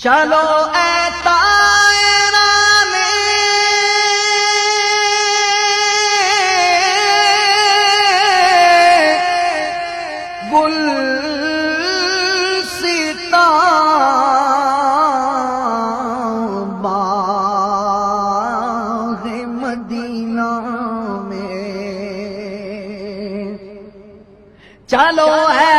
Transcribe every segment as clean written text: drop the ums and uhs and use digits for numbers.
چلو اے طائران گلستان باغ مدینہ میں، چلو اے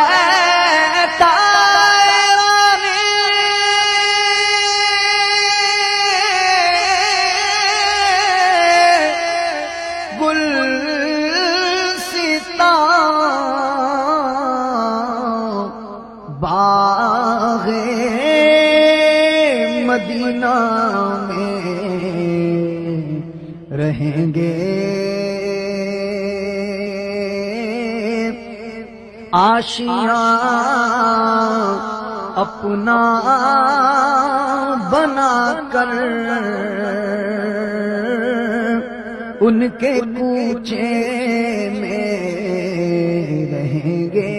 باغ مدینہ میں رہیں گے، آشیاں اپنا بنا کر ان کے کوچے میں رہیں گے،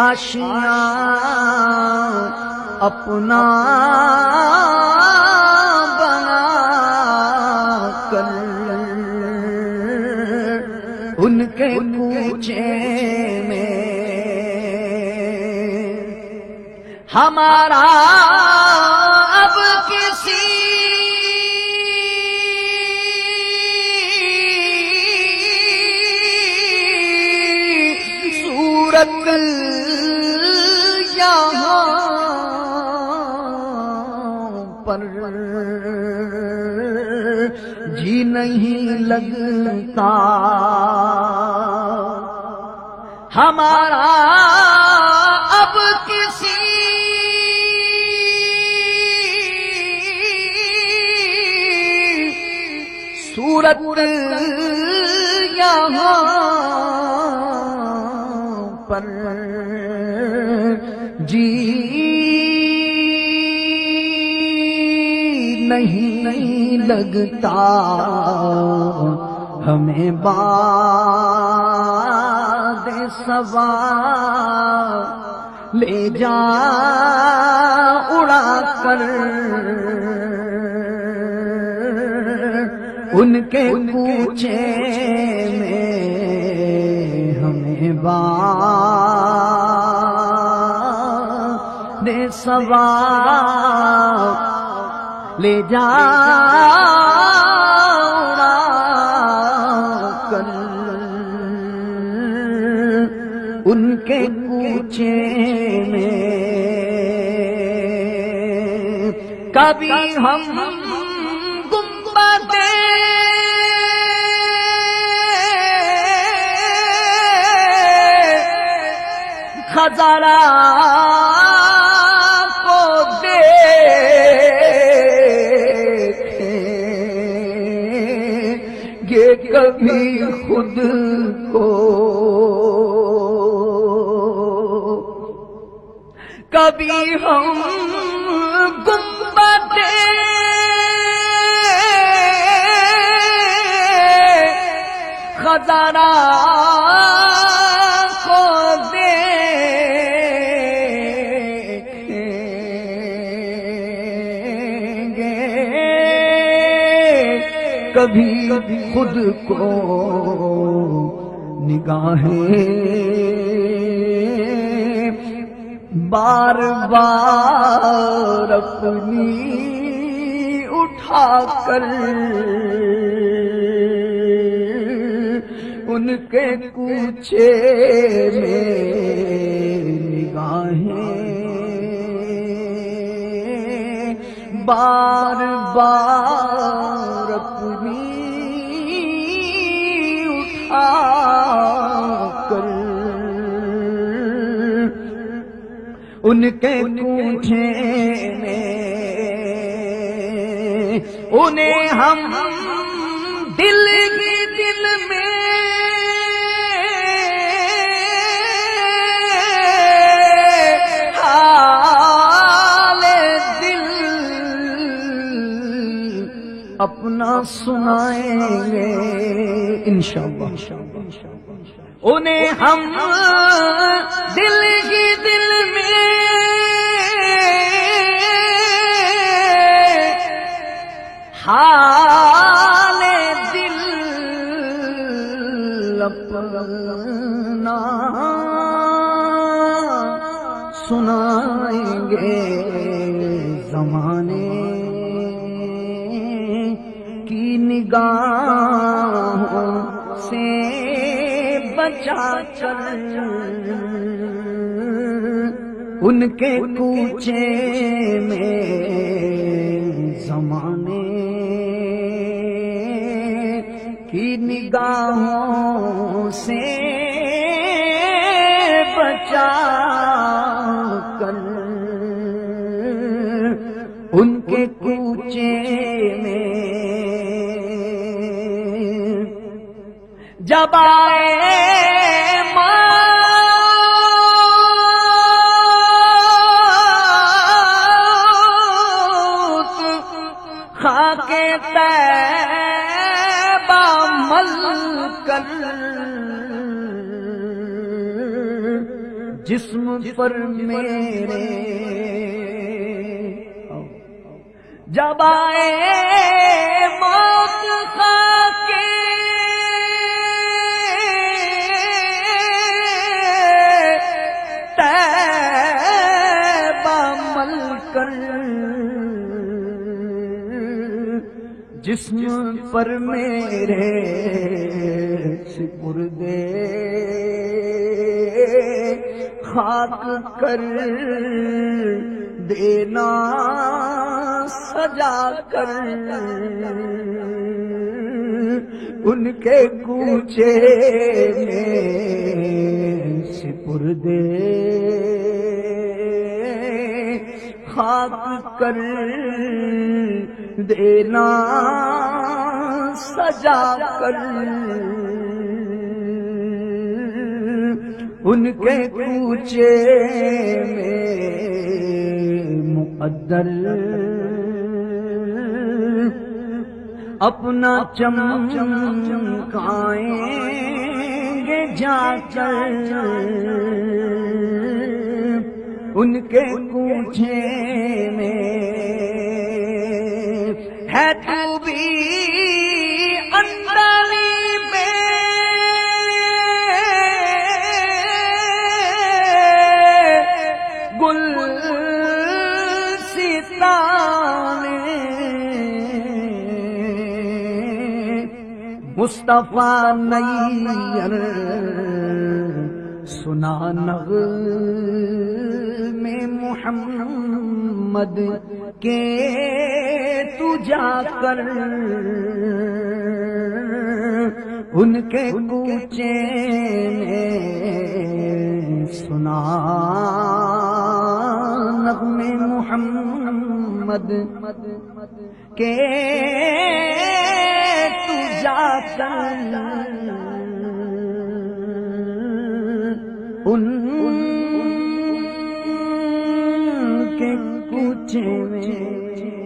آشیاں اپنا بنا کر ان کے کوچے میں ہمارا اب کسی صورت یہاں پر جی نہیں لگتا، ہمارا اب کسی صورت یہاں پر جی نہیں لگتا، ہمیں باد صبا لے جا اڑا کر ان کے کوچے میں، ہمیں باد صبا لے جا اڑا کر ان کے کوچے میں، کبھی ہم گنبد خزرہ کو دیکھیں گے، کبھی خود کو، کبھی ہم گنبد خزرہ کو دیکھیں گے، کبھی خود کو نگاہیں بار بار اپنی اٹھا کر ان کے کوچے میں نگاہیں بار بار اپنی اٹھا کر ان کے کوچے میں، انہیں ہم دل ہی دل میں حال دل اپنا سنائیں گے انشاءاللہ، انہیں ہم دل ہی دل میں سنائیں گے زمانے کی نگاہوں سے بچا کر ان کے کوچے میں زمانے کی نگاہوں سے بچا کر ان کے کوچے میں جب آئے موت خاک طیبہ مل کر جسم پر میرے جب آئے موت خاک طیبہ مل کر جسم پر میرے سپردے خاک کر دینا سجا کر ان کے کوچے میں سپردے خاک کر دینا سجا کر ان کے کوچے میں مقدر اپنا چمکائیں گے جا کر ان کے کوچے میں ہے تو بھی اندلی میں گل ستانے مصطفیٰ نیر سنا نغمے محمد کے تو جا کر ان کے کوچے میں سنا نغمے محمد کے تو جا کر ان کے کوچے میں